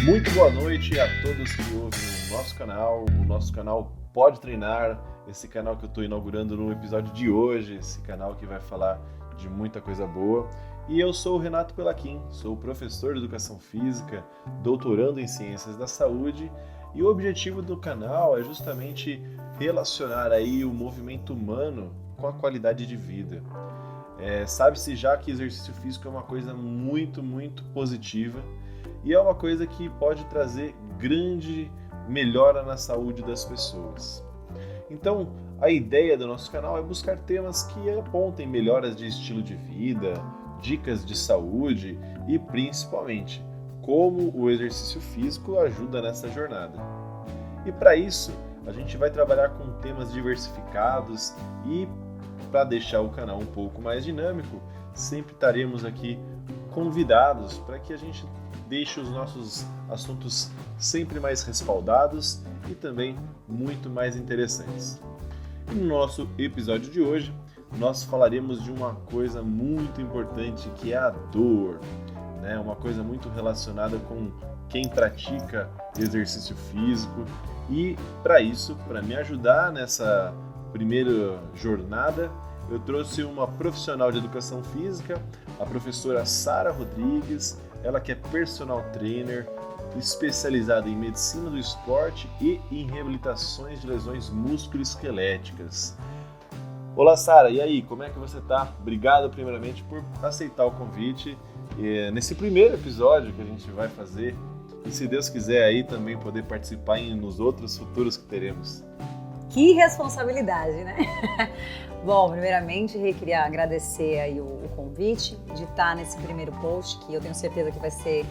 Muito boa noite a todos que ouvem o nosso canal Pode Treinar, esse canal que eu estou inaugurando no episódio de hoje, esse canal que vai falar de muita coisa boa. E eu sou o Renato Pelaquim, sou professor de Educação Física, doutorando em Ciências da Saúde, e o objetivo do canal é justamente relacionar aí o movimento humano com a qualidade de vida. Sabe-se já que exercício físico é uma coisa muito positiva e é uma coisa que pode trazer grande melhora na saúde das pessoas. Então, a ideia do nosso canal é buscar temas que apontem melhoras de estilo de vida, dicas de saúde e, principalmente, como o exercício físico ajuda nessa jornada. E para isso, a gente vai trabalhar com temas diversificados e, para deixar o canal um pouco mais dinâmico, sempre estaremos aqui convidados para que a gente deixe os nossos assuntos sempre mais respaldados e também muito mais interessantes. E no nosso episódio de hoje, nós falaremos de uma coisa muito importante que é a dor, né? Uma coisa muito relacionada com quem pratica exercício físico. E para isso, para me ajudar nessa primeira jornada, eu trouxe uma profissional de educação física, a professora Sara Rodrigues, ela que é personal trainer, especializada em medicina do esporte e em reabilitações de lesões musculoesqueléticas. Olá, Sara, e aí, como é que você tá? Obrigado primeiramente por aceitar o convite nesse primeiro episódio que a gente vai fazer, e se Deus quiser aí também poder participar nos outros futuros que teremos. Que responsabilidade, né? Bom, primeiramente, queria agradecer aí o convite de estar nesse primeiro post, que eu tenho certeza que vai ser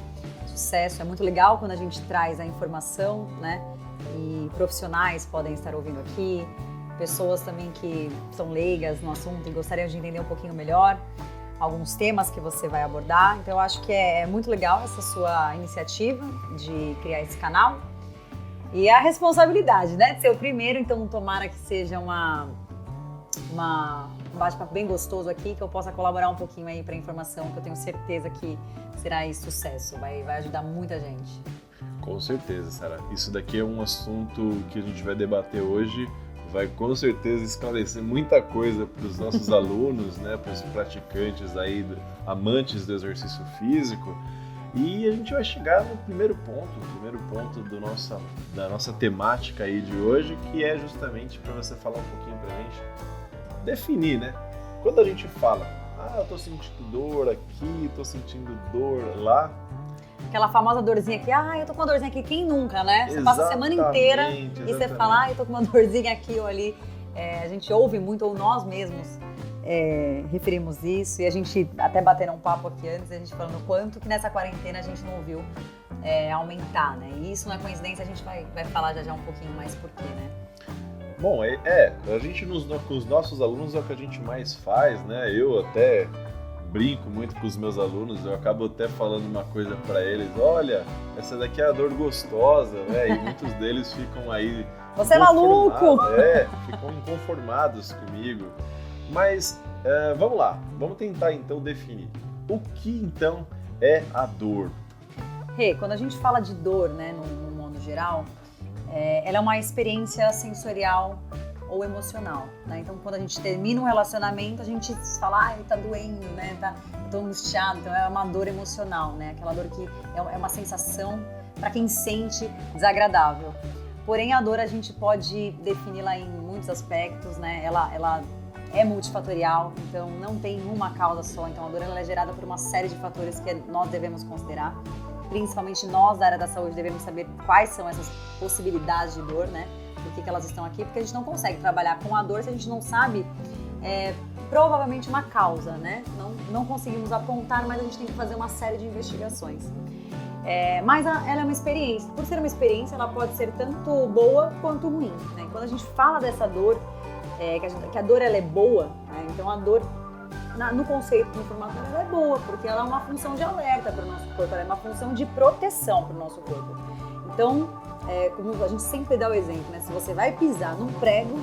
sucesso. É muito legal quando a gente traz a informação, né? E profissionais podem estar ouvindo aqui, pessoas também que são leigas no assunto e gostariam de entender um pouquinho melhor alguns temas que você vai abordar. Então, eu acho que é muito legal essa sua iniciativa de criar esse canal. E a responsabilidade, né, de ser o primeiro, então tomara que seja um bate-papo bem gostoso aqui, que eu possa colaborar um pouquinho aí para a informação, que eu tenho certeza que será aí sucesso, vai ajudar muita gente. Com certeza, Sara. Isso daqui é um assunto que a gente vai debater hoje, vai com certeza esclarecer muita coisa para os nossos alunos, né, para os praticantes aí, amantes do exercício físico. E a gente vai chegar no primeiro ponto da nossa temática aí de hoje, que é justamente para você falar um pouquinho pra gente, definir, né? Quando a gente fala, eu tô sentindo dor aqui, tô sentindo dor lá. Aquela famosa dorzinha aqui, eu tô com uma dorzinha aqui, quem nunca, né? Você passa a semana inteira e você fala, eu tô com uma dorzinha aqui ou ali. A gente ouve muito, ou nós mesmos referimos isso, e a gente até bateram um papo aqui antes, a gente falando o quanto que nessa quarentena a gente não ouviu aumentar, né? E isso não é coincidência, a gente vai falar já um pouquinho mais por quê, né? Bom, a gente com os nossos alunos é o que a gente mais faz, né? Eu até brinco muito com os meus alunos, eu acabo até falando uma coisa para eles, olha, essa daqui é a dor gostosa, né? E muitos deles ficam aí... Você é maluco! Ficam inconformados comigo. Mas vamos lá, vamos tentar então definir o que então é a dor. Quando a gente fala de dor, né, no modo geral, ela é uma experiência sensorial ou emocional, né? Então, quando a gente termina um relacionamento, a gente fala, tá doendo, né? Tô angustiado, então é uma dor emocional, né? Aquela dor que é uma sensação para quem sente desagradável. Porém, a dor a gente pode defini-la em muitos aspectos, né? Ela é multifatorial, então não tem uma causa só. Então a dor ela é gerada por uma série de fatores que nós devemos considerar. Principalmente nós da área da saúde devemos saber quais são essas possibilidades de dor, né? Por que elas estão aqui, porque a gente não consegue trabalhar com a dor se a gente não sabe provavelmente uma causa, né? Não conseguimos apontar, mas a gente tem que fazer uma série de investigações. Mas ela é uma experiência. Por ser uma experiência, ela pode ser tanto boa quanto ruim, né? Quando a gente fala dessa dor, que a dor ela é boa, né? Então a dor, no conceito do formato, ela é boa, porque ela é uma função de alerta para o nosso corpo, ela é uma função de proteção para o nosso corpo. Então, como a gente sempre dá o exemplo, né? Se você vai pisar num prego,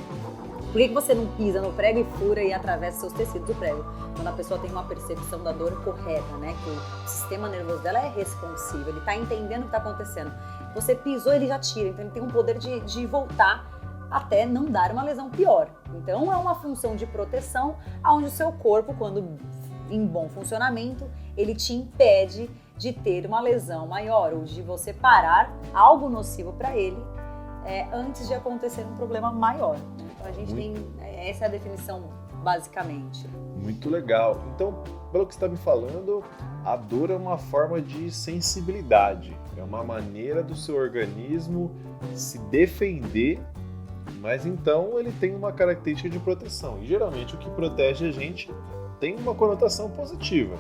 Por que você não pisa no prego e fura e atravessa seus tecidos do prego? Quando a pessoa tem uma percepção da dor correta, né? Que o sistema nervoso dela é responsivo, ele tá entendendo o que tá acontecendo. Você pisou, ele já tira, então ele tem um poder de voltar até não dar uma lesão pior. Então é uma função de proteção onde o seu corpo, quando em bom funcionamento, ele te impede de ter uma lesão maior ou de você parar algo nocivo para ele antes de acontecer um problema maior. Então a gente tem, essa é a definição basicamente. Muito legal. Então, pelo que você está me falando, a dor é uma forma de sensibilidade, é uma maneira do seu organismo se defender, mas então ele tem uma característica de proteção. E geralmente o que protege a gente tem uma conotação positiva.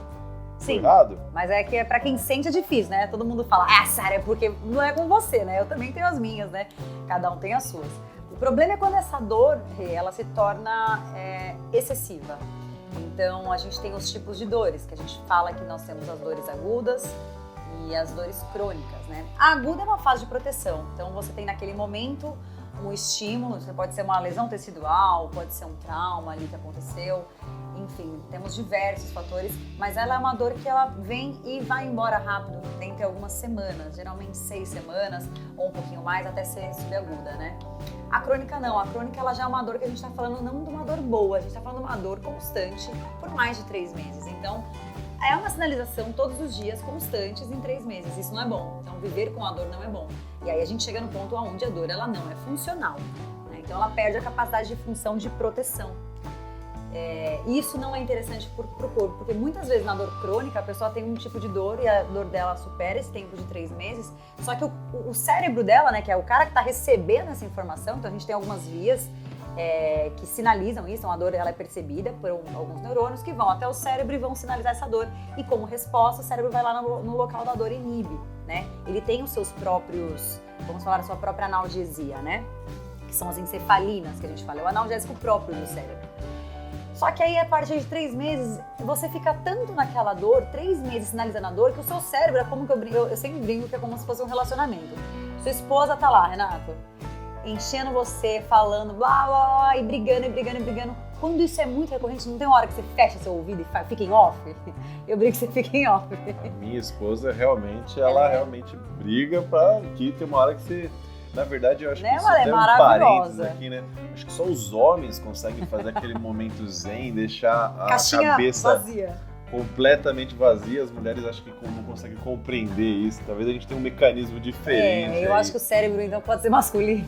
Sim, errado? Mas é que pra quem sente é difícil, né? Todo mundo fala, Sara, é porque não é com você, né? Eu também tenho as minhas, né? Cada um tem as suas. O problema é quando essa dor, ela se torna excessiva. Então, a gente tem os tipos de dores, que a gente fala que nós temos as dores agudas e as dores crônicas, né? A aguda é uma fase de proteção. Então, você tem naquele momento um estímulo, você pode ser uma lesão tecidual, pode ser um trauma ali que aconteceu, enfim, temos diversos fatores, mas ela é uma dor que ela vem e vai embora rápido, dentro de algumas semanas, geralmente 6 semanas ou um pouquinho mais até ser subaguda, né? A crônica não, a crônica ela já é uma dor que a gente tá falando não de uma dor boa, a gente tá falando de uma dor constante por mais de 3 meses, então é uma sinalização todos os dias, constantes em 3 meses, isso não é bom, então viver com a dor não é bom. E aí a gente chega no ponto onde a dor ela não é funcional, né? Então ela perde a capacidade de função de proteção. Isso não é interessante para o corpo, porque muitas vezes na dor crônica a pessoa tem um tipo de dor e a dor dela supera esse tempo de 3 meses, só que o cérebro dela, né, que é o cara que está recebendo essa informação, então a gente tem algumas vias que sinalizam isso, então a dor ela é percebida por alguns neurônios que vão até o cérebro e vão sinalizar essa dor, e como resposta o cérebro vai lá no local da dor e inibe, né? Ele tem os seus próprios, vamos falar, a sua própria analgesia, né? Que são as encefalinas que a gente fala, é o analgésico próprio do cérebro. Só que aí, a partir de 3 meses, você fica tanto naquela dor, 3 meses sinalizando a dor, que o seu cérebro é como que eu sempre brinco que é como se fosse um relacionamento. Sua esposa tá lá, Renato, enchendo você, falando blá, blá, blá, e brigando. Quando isso é muito recorrente, não tem uma hora que você fecha seu ouvido e fica em off? Eu brinco que você fica em off. Minha esposa realmente, ela realmente briga pra que tem uma hora que você... Na verdade, eu acho que isso tem um parênteses aqui, né? Acho que só os homens conseguem fazer aquele momento zen, deixar a caixinha cabeça vazia. Completamente vazia. As mulheres acho que não conseguem compreender isso. Talvez a gente tenha um mecanismo diferente. Eu acho que o cérebro, então, pode ser masculino.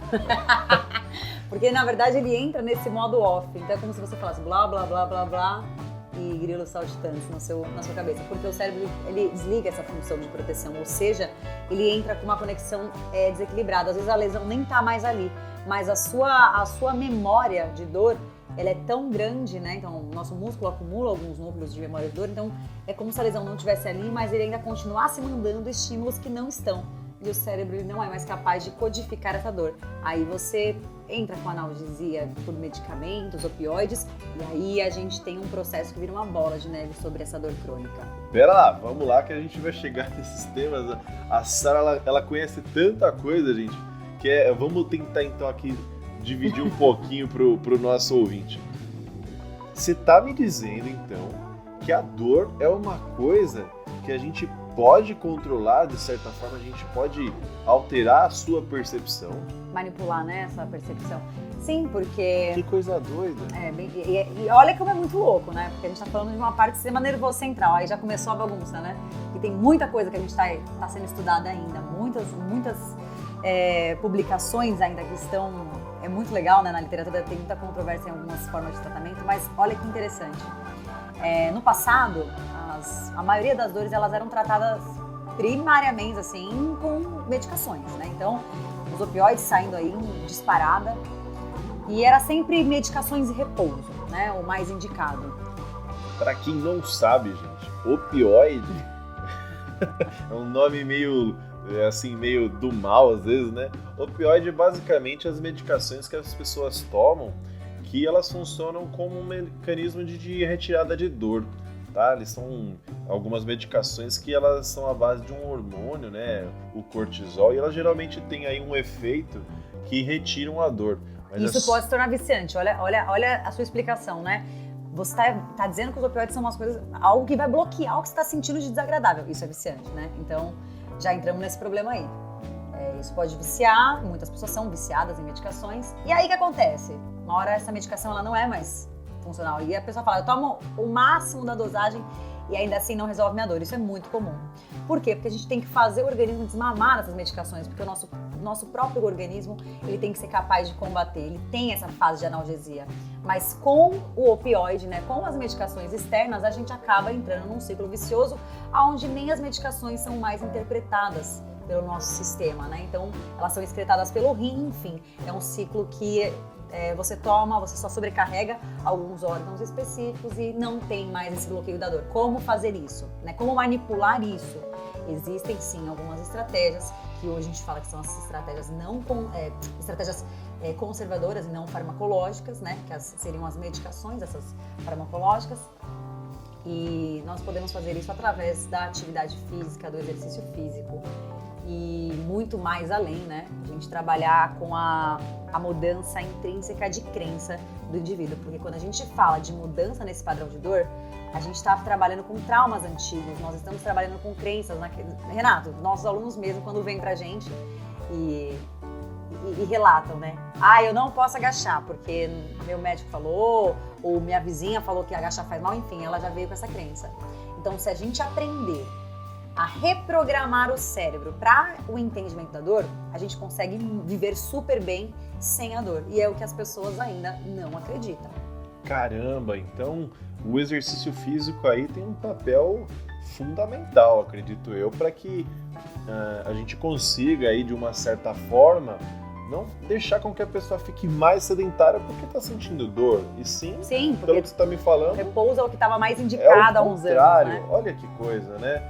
Porque, na verdade, ele entra nesse modo off. Então, é como se você falasse blá, blá, blá, blá, blá, e grilos saltitantes na sua cabeça, porque o cérebro ele desliga essa função de proteção, ou seja, ele entra com uma conexão desequilibrada. Às vezes a lesão nem tá mais ali, mas a sua memória de dor, ela é tão grande, né? Então o nosso músculo acumula alguns núcleos de memória de dor, então é como se a lesão não estivesse ali, mas ele ainda continuasse mandando estímulos que não estão. E o cérebro ele não é mais capaz de codificar essa dor. Aí você entra com analgesia por medicamentos, opioides, e aí a gente tem um processo que vira uma bola de neve sobre essa dor crônica. Pera lá, vamos lá que a gente vai chegar nesses temas. A Sara, ela conhece tanta coisa, gente, que vamos tentar então aqui dividir um pouquinho pro nosso ouvinte. Você tá me dizendo então que a dor é uma coisa que a gente pode controlar, de certa forma, a gente pode alterar a sua percepção. Manipular, né, essa percepção. Sim, porque... Que coisa doida. E olha como é muito louco, né? Porque a gente tá falando de uma parte do sistema nervoso central, aí já começou a bagunça, né? E tem muita coisa que a gente tá sendo estudada ainda, muitas publicações ainda que estão... É muito legal, né? Na literatura tem muita controvérsia em algumas formas de tratamento, mas olha que interessante. No passado, a maioria das dores elas eram tratadas primariamente assim com medicações, né? Então, os opioides saindo aí em disparada e era sempre medicações de repouso, né? O mais indicado. Para quem não sabe, gente, opioide é um nome meio do mal às vezes, né? Opioide é basicamente as medicações que as pessoas tomam que elas funcionam como um mecanismo de retirada de dor. Tá? Eles são algumas medicações que elas são à base de um hormônio, né, o cortisol, e elas geralmente têm aí um efeito que retiram a dor. Mas Isso pode se tornar viciante. Olha a sua explicação, né? Você tá dizendo que os opioides são algo que vai bloquear o que você está sentindo de desagradável. Isso é viciante, né? Então, já entramos nesse problema aí. Isso pode viciar, muitas pessoas são viciadas em medicações. E aí o que acontece? Uma hora essa medicação ela não é mais funcional. E a pessoa fala, eu tomo o máximo da dosagem e ainda assim não resolve minha dor. Isso é muito comum. Por quê? Porque a gente tem que fazer o organismo desmamar essas medicações, porque o nosso próprio organismo ele tem que ser capaz de combater, ele tem essa fase de analgesia. Mas com o opioide, né, com as medicações externas, a gente acaba entrando num ciclo vicioso onde nem as medicações são mais interpretadas pelo nosso sistema, né? Então, elas são excretadas pelo rim, enfim, é um ciclo que você toma, você só sobrecarrega alguns órgãos específicos e não tem mais esse bloqueio da dor. Como fazer isso? Né? Como manipular isso? Existem sim algumas estratégias que hoje a gente fala que são as estratégias conservadoras e não farmacológicas, né? Que seriam as medicações, essas farmacológicas. E nós podemos fazer isso através da atividade física, do exercício físico e muito mais além, né? A gente trabalhar com a mudança intrínseca de crença do indivíduo, porque quando a gente fala de mudança nesse padrão de dor, a gente está trabalhando com traumas antigos, nós estamos trabalhando com crenças. Renato, nossos alunos mesmo, quando vêm pra gente e relatam, né? Eu não posso agachar, porque meu médico falou, ou minha vizinha falou que agachar faz mal, enfim, ela já veio com essa crença. Então, se a gente aprender a reprogramar o cérebro para o entendimento da dor, a gente consegue viver super bem sem a dor. E é o que as pessoas ainda não acreditam. Caramba, então o exercício físico aí tem um papel fundamental, acredito eu, para que a gente consiga aí, de uma certa forma, não deixar com que a pessoa fique mais sedentária porque está sentindo dor. E sim, pelo que você está me falando, repouso é o que estava mais indicado há uns anos, né? Olha que coisa, né?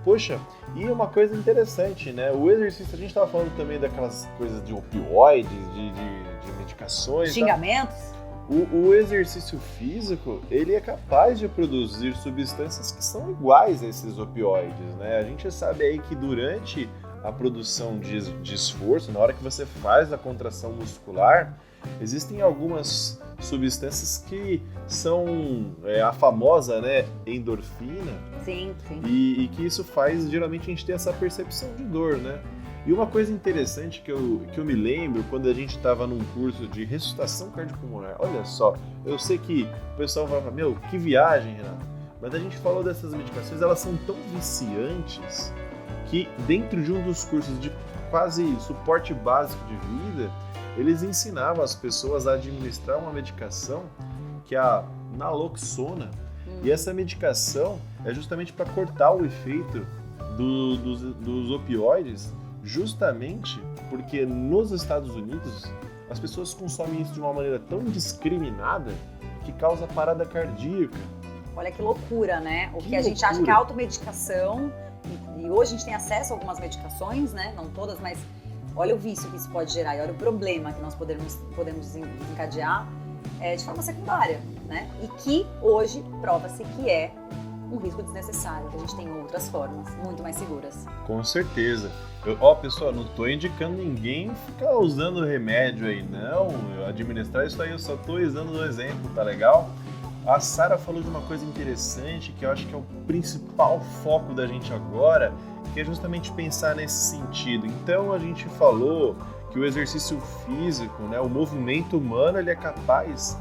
Poxa, e uma coisa interessante, né? O exercício, a gente estava falando também daquelas coisas de opioides, de medicações. Xingamentos. Tá? O exercício físico, ele é capaz de produzir substâncias que são iguais a esses opioides, né? A gente sabe aí que durante a produção de esforço, na hora que você faz a contração muscular, existem algumas substâncias que são a famosa, né, endorfina. Sim, sim. E que isso faz, geralmente, a gente ter essa percepção de dor, né? E uma coisa interessante que eu me lembro, quando a gente estava num curso de ressuscitação cardiopulmonar, olha só, eu sei que o pessoal vai falar, meu, que viagem, Renato, mas a gente falou dessas medicações, elas são tão viciantes que dentro de um dos cursos de quase suporte básico de vida, eles ensinavam as pessoas a administrar uma medicação que é a naloxona. E essa medicação é justamente para cortar o efeito dos opioides, justamente porque nos Estados Unidos as pessoas consomem isso de uma maneira tão indiscriminada que causa parada cardíaca. Olha que loucura, né? O que a gente acha que é automedicação, e hoje a gente tem acesso a algumas medicações, né? Não todas, mas olha o vício que isso pode gerar e olha o problema que nós podemos desencadear de forma secundária, né? E que hoje prova-se que é um risco desnecessário, que a gente tem outras formas muito mais seguras. Com certeza. Pessoal, não estou indicando ninguém ficar usando remédio aí, não. Administrar isso aí, eu só estou usando um exemplo, tá legal? A Sara falou de uma coisa interessante, que eu acho que é o principal foco da gente agora, que é justamente pensar nesse sentido. Então, a gente falou que o exercício físico, né, o movimento humano, ele é capaz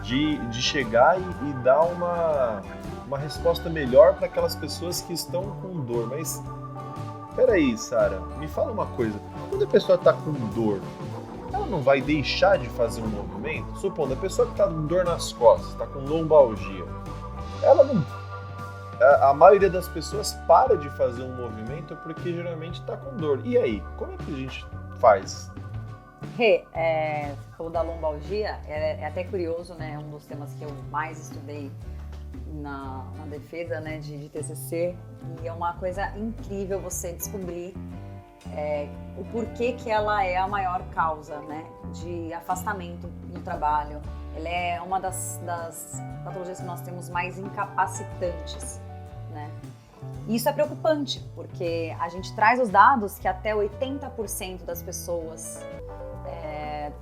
de chegar e dar uma resposta melhor para aquelas pessoas que estão com dor. Mas, peraí, Sara, me fala uma coisa. Quando a pessoa está com dor, ela não vai deixar de fazer um movimento? Supondo, a pessoa que está com dor nas costas, está com lombalgia, ela não... A maioria das pessoas para de fazer um movimento porque geralmente está com dor. E aí, como é que a gente faz? Você falou da lombalgia, é até curioso, né? É um dos temas que eu mais estudei na defesa, né, de TCC, e é uma coisa incrível você descobrir o porquê que ela é a maior causa, né, de afastamento no trabalho. Ela é uma das patologias que nós temos mais incapacitantes, né? E isso é preocupante, porque a gente traz os dados que até 80% das pessoas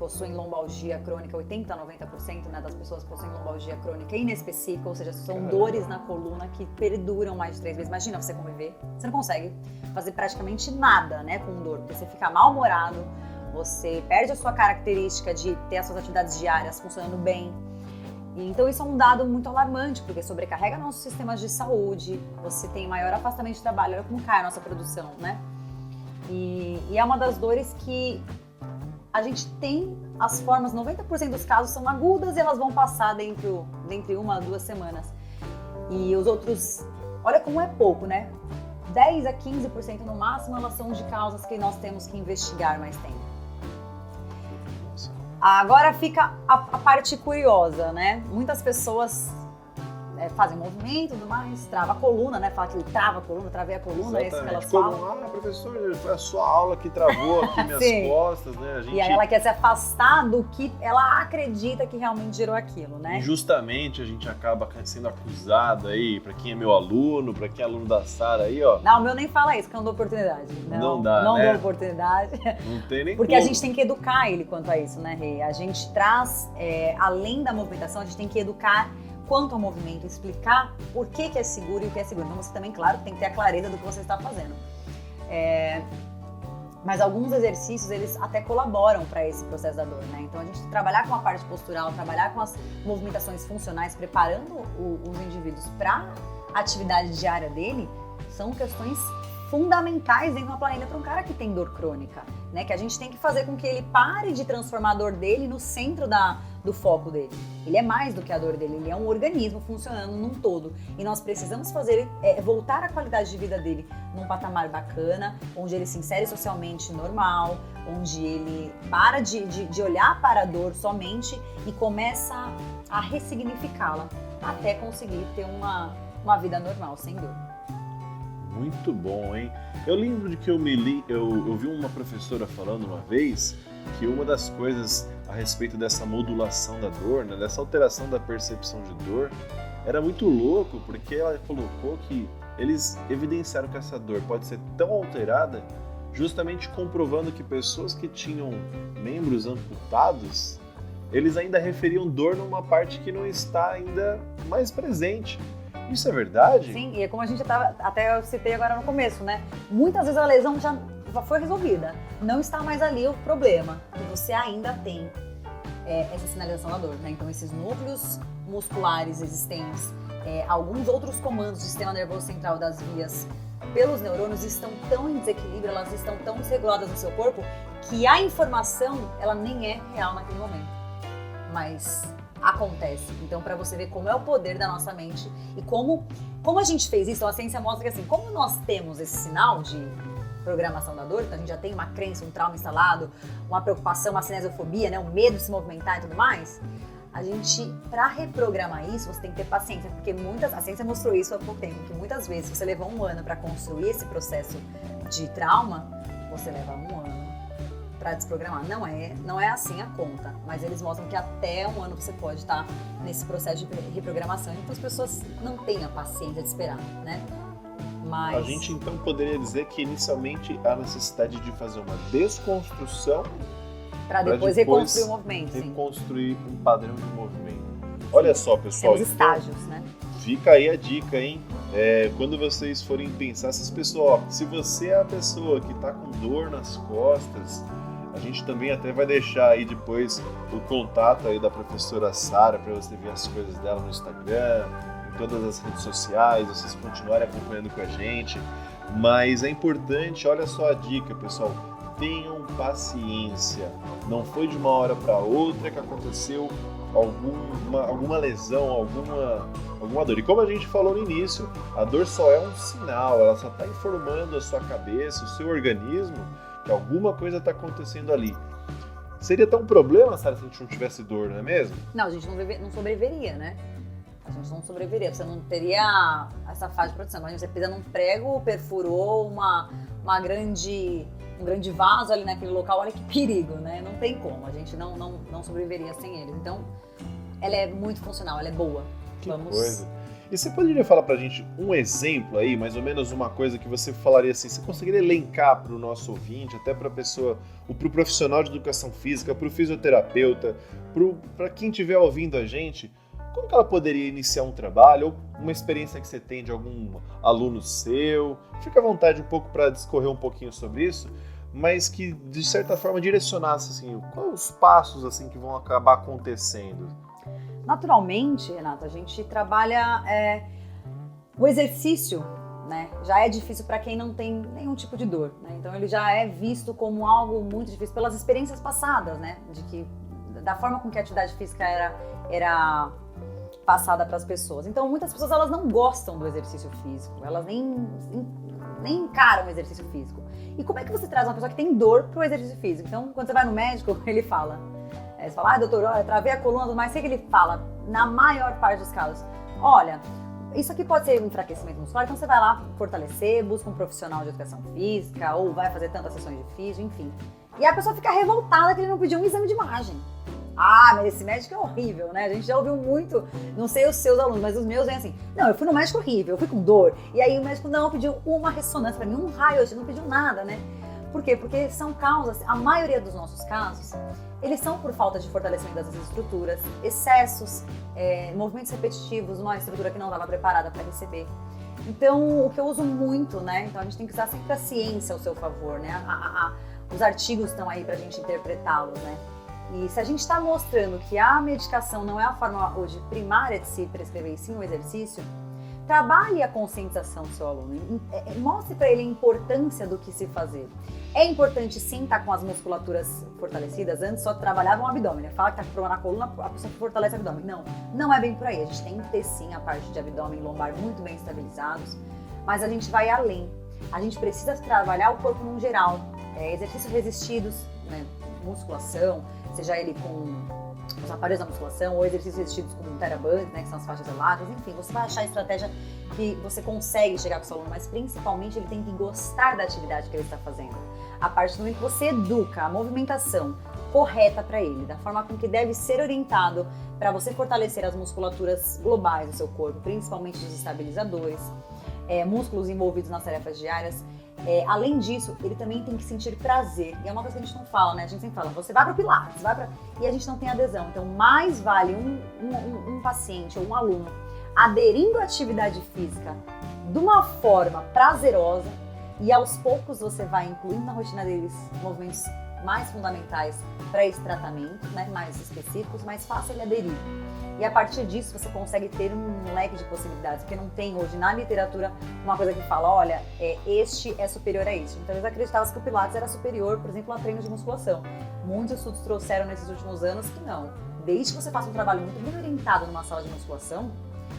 possuem lombalgia crônica, 80% a 90%, né, das pessoas possuem lombalgia crônica inespecífica, ou seja, são dores na coluna que perduram mais de 3 meses. Imagina você conviver, você não consegue fazer praticamente nada, né, com dor, porque você fica mal-humorado, você perde a sua característica de ter as suas atividades diárias funcionando bem. Então isso é um dado muito alarmante, porque sobrecarrega nossos sistemas de saúde, você tem maior afastamento de trabalho, olha como cai a nossa produção, né? E é uma das dores que a gente tem as formas, 90% dos casos são agudas e elas vão passar dentro de 1 a 2 semanas. E os outros, olha como é pouco, né? 10 a 15% no máximo, elas são de causas que nós temos que investigar mais tempo. Agora fica a parte curiosa, né? Muitas pessoas fazem movimento e tudo mais, trava a coluna, né? Fala que ele trava a coluna, travei a coluna, é isso que elas falam. Professor, foi a sua aula que travou aqui minhas costas, né? A gente... E aí ela quer se afastar do que ela acredita que realmente gerou aquilo, né? Injustamente a gente acaba sendo acusado aí, pra quem é meu aluno, pra quem é aluno da Sara aí, ó. Não, o meu nem fala isso, que eu não dou oportunidade. Não dá, não né? dou oportunidade. Não tem nem Porque como. a gente tem que educar ele quanto a isso, né, Rê? A gente traz, além da movimentação, a gente tem que educar quanto ao movimento, explicar por que é seguro e o que é seguro. Então você também, claro, tem que ter a clareza do que você está fazendo. Mas alguns exercícios, eles até colaboram para esse processo da dor, né? Então a gente trabalhar com a parte postural, trabalhar com as movimentações funcionais, preparando os indivíduos para a atividade diária dele, são questões fundamentais dentro de uma planilha para um cara que tem dor crônica, né? Que a gente tem que fazer com que ele pare de transformar a dor dele no centro do foco dele. Ele é mais do que a dor dele, ele é um organismo funcionando num todo. E nós precisamos fazer voltar a qualidade de vida dele num patamar bacana, onde ele se insere socialmente normal, onde ele para de olhar para a dor somente e começa a ressignificá-la, até conseguir ter uma vida normal, sem dor. Muito bom, hein? Eu lembro de que eu vi uma professora falando uma vez que uma das coisas a respeito dessa modulação da dor, né, dessa alteração da percepção de dor, era muito louco, porque ela colocou que eles evidenciaram que essa dor pode ser tão alterada justamente comprovando que pessoas que tinham membros amputados, eles ainda referiam dor numa parte que não está ainda mais presente. Isso é verdade? Sim, e é como a gente até eu citei agora no começo, né? Muitas vezes a lesão já foi resolvida. Não está mais ali o problema. E você ainda tem essa sinalização da dor, né? Então esses núcleos musculares existentes, alguns outros comandos do sistema nervoso central das vias pelos neurônios estão tão em desequilíbrio, elas estão tão desreguladas no seu corpo, que a informação, ela nem é real naquele momento. Mas acontece. Então, para você ver como é o poder da nossa mente e como a gente fez isso, então a ciência mostra que assim, como nós temos esse sinal de programação da dor, então a gente já tem uma crença, um trauma instalado, uma preocupação, uma cinesiofobia, né, um medo de se movimentar e tudo mais, a gente, para reprogramar isso, você tem que ter paciência, porque a ciência mostrou isso há pouco tempo, que muitas vezes você levou 1 ano para construir esse processo de trauma, você leva 1 ano para desprogramar. Não é assim a conta, mas eles mostram que até 1 ano você pode estar nesse processo de reprogramação. Então as pessoas não têm a paciência de esperar, né? Mas a gente então poderia dizer que inicialmente há necessidade de fazer uma desconstrução para depois reconstruir o movimento. Reconstruir um padrão de movimento. Olha só, pessoal. Tem os estágios, né? Fica aí a dica, hein? Quando vocês forem pensar, essas pessoas, se você é a pessoa que está com dor nas costas, a gente também até vai deixar aí depois o contato aí da professora Sara para você ver as coisas dela no Instagram, em todas as redes sociais, vocês continuarem acompanhando com a gente. Mas é importante, olha só a dica, pessoal, tenham paciência. Não foi de uma hora para outra que aconteceu alguma lesão, alguma dor. E como a gente falou no início, a dor só é um sinal, ela só está informando a sua cabeça, o seu organismo, que alguma coisa está acontecendo ali. Seria tão problema, Sara, se a gente não tivesse dor, não é mesmo? Não, a gente não sobreviveria, né? A gente não sobreviveria, você não teria essa fase de proteção. Imagina, você pisa num prego, perfurou um grande vaso ali naquele local, olha que perigo, né? Não tem como, a gente não sobreviveria sem eles. Então, ela é muito funcional, ela é boa. Que coisa. E você poderia falar pra gente um exemplo aí, mais ou menos uma coisa que você falaria assim, você conseguiria elencar para o nosso ouvinte, até para a pessoa, para o profissional de educação física, para o fisioterapeuta, para quem estiver ouvindo a gente, como que ela poderia iniciar um trabalho, ou uma experiência que você tem de algum aluno seu? Fica à vontade um pouco para discorrer um pouquinho sobre isso, mas que, de certa forma, direcionasse assim, quais os passos assim, que vão acabar acontecendo. Naturalmente, Renato, a gente trabalha o exercício, né? Já é difícil para quem não tem nenhum tipo de dor, né? Então ele já é visto como algo muito difícil pelas experiências passadas, né? Da forma com que a atividade física era passada para as pessoas. Então muitas pessoas elas não gostam do exercício físico, elas nem encaram o exercício físico. E como é que você traz uma pessoa que tem dor para o exercício físico? Então quando você vai no médico, ele fala... Você fala, doutor, olha, travei a coluna, mas sei que ele fala, na maior parte dos casos, olha, isso aqui pode ser um enfraquecimento muscular, então você vai lá fortalecer, busca um profissional de educação física, ou vai fazer tantas sessões de físio, enfim. E a pessoa fica revoltada que ele não pediu um exame de imagem. Ah, mas esse médico é horrível, né? A gente já ouviu muito, não sei os seus alunos, mas os meus vêm assim, não, eu fui no médico horrível, eu fui com dor, e aí o médico não pediu uma ressonância pra mim, um raio, não pediu nada, né? Por quê? Porque são causas, a maioria dos nossos casos, eles são por falta de fortalecimento das estruturas, excessos, movimentos repetitivos, uma estrutura que não estava preparada para receber. Então, o que eu uso muito, né? Então a gente tem que usar sempre a ciência ao seu favor, né? Os artigos estão aí para a gente interpretá-los, né? E se a gente está mostrando que a medicação não é a forma hoje primária de se prescrever, e sim o exercício, trabalhe a conscientização do seu aluno, mostre para ele a importância do que se fazer. É importante sim estar com as musculaturas fortalecidas, antes só trabalhava o abdômen, né? Fala que está com problema na coluna, a pessoa fortalece o abdômen. Não é bem por aí, a gente tem que ter sim a parte de abdômen e lombar muito bem estabilizados, mas a gente vai além. A gente precisa trabalhar o corpo num geral, exercícios resistidos, né? Musculação, seja ele com os aparelhos da musculação ou exercícios resistidos como o TheraBand, né, que são as faixas elásticas, enfim, você vai achar a estratégia que você consegue chegar com o seu aluno, mas principalmente ele tem que gostar da atividade que ele está fazendo. A partir do momento que você educa a movimentação correta para ele, da forma com que deve ser orientado para você fortalecer as musculaturas globais do seu corpo, principalmente os estabilizadores, músculos envolvidos nas tarefas diárias. Além disso, ele também tem que sentir prazer. E é uma coisa que a gente não fala, né? A gente sempre fala, você vai para o Pilates, e a gente não tem adesão. Então, mais vale um paciente ou um aluno aderindo à atividade física de uma forma prazerosa e aos poucos você vai incluindo na rotina deles movimentos mais fundamentais para esse tratamento, né? Mais específicos, mais fácil ele aderir. E a partir disso você consegue ter um leque de possibilidades, porque não tem hoje na literatura uma coisa que fala, olha, este é superior a este. Então eles acreditavam que o Pilates era superior, por exemplo, a treinos de musculação. Muitos estudos trouxeram nesses últimos anos que não. Desde que você faça um trabalho muito bem orientado numa sala de musculação,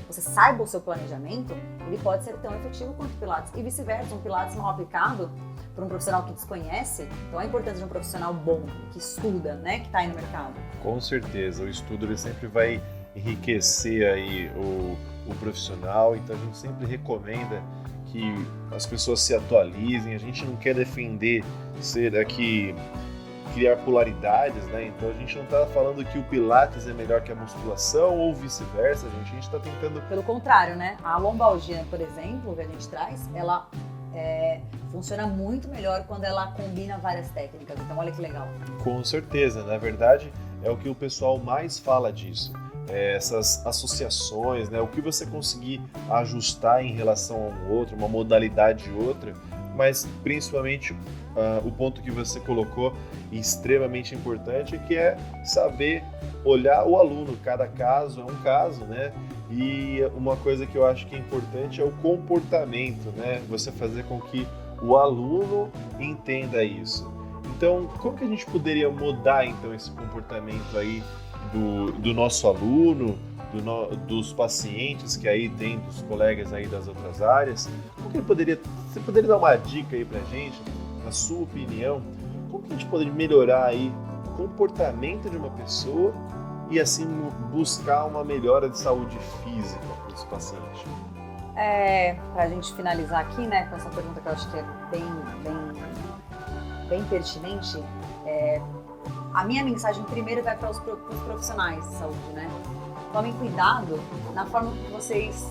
você saiba o seu planejamento, ele pode ser tão efetivo quanto o Pilates. E vice-versa, um Pilates mal aplicado por um profissional que desconhece, então a importância de um profissional bom, que estuda, né, que está aí no mercado. Com certeza, o estudo ele sempre vai enriquecer aí o profissional, então a gente sempre recomenda que as pessoas se atualizem, a gente não quer defender ser aqui criar polaridades, né? Então a gente não está falando que o Pilates é melhor que a musculação ou vice-versa, a gente está tentando... Pelo contrário, né? A lombalgia, por exemplo, que a gente traz, ela funciona muito melhor quando ela combina várias técnicas, então olha que legal. Com certeza, na verdade é o que o pessoal mais fala disso. Essas associações, né? O que você conseguir ajustar em relação a um outro, uma modalidade e outra, mas principalmente o ponto que você colocou extremamente importante, que é saber olhar o aluno. Cada caso é um caso, né? E uma coisa que eu acho que é importante é o comportamento, né? Você fazer com que o aluno entenda isso. Então, como que a gente poderia mudar então esse comportamento aí do nosso aluno, dos pacientes que aí tem, dos colegas aí das outras áreas? Como que você poderia dar uma dica aí pra gente, na sua opinião, como que a gente poderia melhorar aí o comportamento de uma pessoa e assim buscar uma melhora de saúde física para esse paciente? Pra gente finalizar aqui, né, com essa pergunta que eu acho que é bem pertinente, a minha mensagem primeiro vai para os profissionais de saúde, né? Tomem cuidado na forma que vocês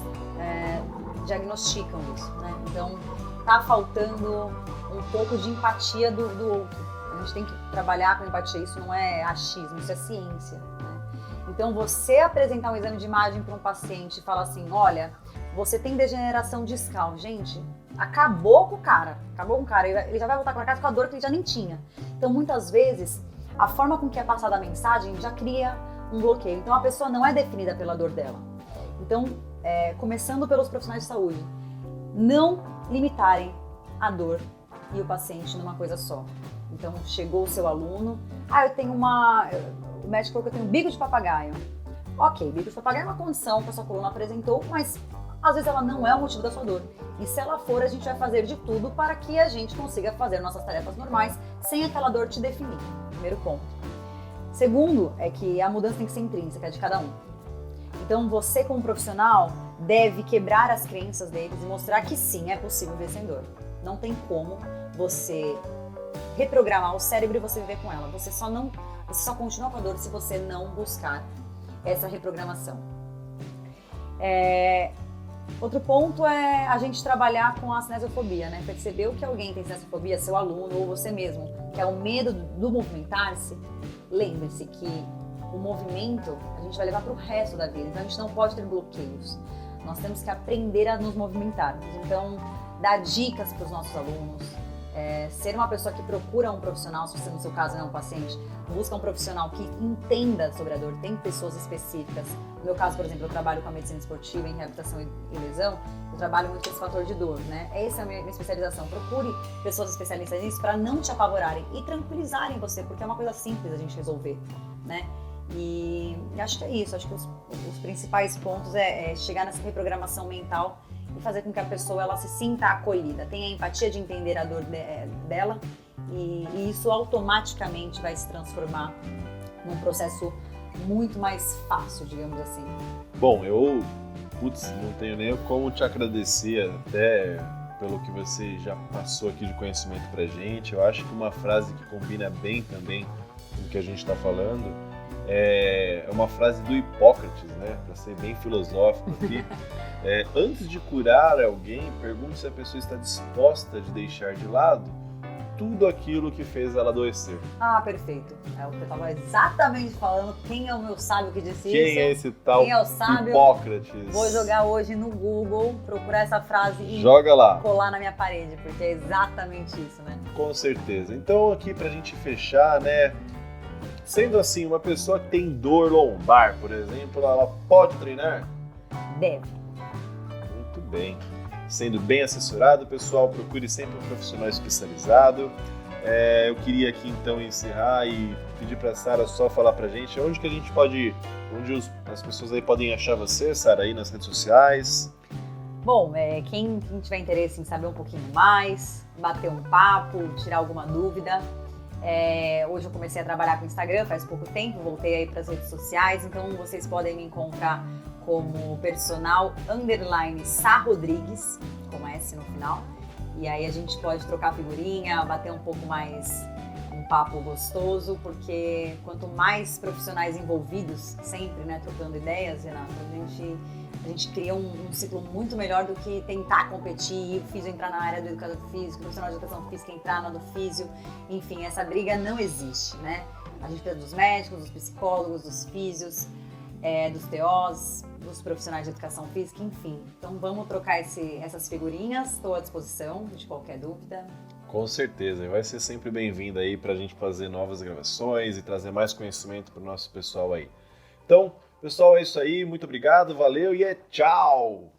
diagnosticam isso, né? Então, tá faltando um pouco de empatia do outro. A gente tem que trabalhar com empatia, isso não é achismo, isso é ciência, né? Então, você apresentar um exame de imagem para um paciente e falar assim, olha, você tem degeneração discal. Gente, acabou com o cara, ele já vai voltar para casa com a dor que ele já nem tinha. Então, muitas vezes, a forma com que é passada a mensagem já cria um bloqueio. Então, a pessoa não é definida pela dor dela. Então, começando pelos profissionais de saúde, não limitarem a dor e o paciente numa coisa só. Então, chegou o seu aluno, o médico falou que eu tenho bico de papagaio. Ok, bico de papagaio é uma condição que a sua coluna apresentou, mas às vezes ela não é o motivo da sua dor. E se ela for, a gente vai fazer de tudo para que a gente consiga fazer nossas tarefas normais sem aquela dor te definir. Primeiro ponto. Segundo, é que a mudança tem que ser intrínseca, de cada um. Então, você como profissional deve quebrar as crenças deles e mostrar que sim, é possível viver sem dor. Não tem como você reprogramar o cérebro e você viver com ela. Você só continua com a dor se você não buscar essa reprogramação. Outro ponto é a gente trabalhar com a cinesiofobia, né? Percebeu que alguém tem cinesiofobia, seu aluno ou você mesmo, que é o medo do movimentar-se, lembre-se que o movimento a gente vai levar para o resto da vida, então a gente não pode ter bloqueios. Nós temos que aprender a nos movimentar. Então, dar dicas para os nossos alunos, ser uma pessoa que procura um profissional, se você no seu caso não é um paciente, busca um profissional que entenda sobre a dor, tem pessoas específicas. No meu caso, por exemplo, eu trabalho com a medicina esportiva em reabilitação e lesão, eu trabalho muito com esse fator de dor, né? Essa é a minha especialização. Procure pessoas especialistas nisso para não te apavorarem e tranquilizarem você, porque é uma coisa simples a gente resolver, né? E acho que é isso, acho que os principais pontos é chegar nessa reprogramação mental e fazer com que a pessoa ela se sinta acolhida, tenha a empatia de entender a dor dela e isso automaticamente vai se transformar num processo muito mais fácil, digamos assim. Bom, eu não tenho nem como te agradecer até pelo que você já passou aqui de conhecimento pra gente. Eu acho que uma frase que combina bem também com o que a gente está falando é uma frase do Hipócrates, né? Para ser bem filosófico aqui. Antes de curar alguém, pergunte se a pessoa está disposta de deixar de lado tudo aquilo que fez ela adoecer. Ah, perfeito. É o que eu estava exatamente falando. Quem é o meu sábio que disse isso? Quem é esse tal Quem é o sábio? Hipócrates? Vou jogar hoje no Google, procurar essa frase e joga lá, colar na minha parede, porque é exatamente isso, né? Com certeza. Então aqui pra gente fechar, né? Sendo assim, uma pessoa que tem dor lombar, por exemplo, ela pode treinar? Deve. Muito bem. Sendo bem assessorado, pessoal, procure sempre um profissional especializado. Eu queria aqui então encerrar e pedir para a Sara só falar pra gente onde que a gente pode, as pessoas aí podem achar você, Sara, aí nas redes sociais. Bom, quem tiver interesse em saber um pouquinho mais, bater um papo, tirar alguma dúvida, hoje eu comecei a trabalhar com o Instagram faz pouco tempo, voltei aí para as redes sociais, então vocês podem me encontrar como personal_Sá_Rodrigues, com S no final. E aí a gente pode trocar figurinha, bater um pouco mais um papo gostoso, porque quanto mais profissionais envolvidos, sempre, né, trocando ideias, Renato, a gente cria um ciclo muito melhor do que tentar competir, o físio entrar na área do educador físico, o profissional de educação física entrar na do físio, enfim, essa briga não existe, né? A gente precisa dos médicos, dos psicólogos, dos físios, dos TOs, dos profissionais de educação física, enfim. Então vamos trocar essas figurinhas, estou à disposição de qualquer dúvida. Com certeza, e vai ser sempre bem-vindo aí para a gente fazer novas gravações e trazer mais conhecimento para o nosso pessoal aí. Então, pessoal, é isso aí, muito obrigado, valeu e tchau!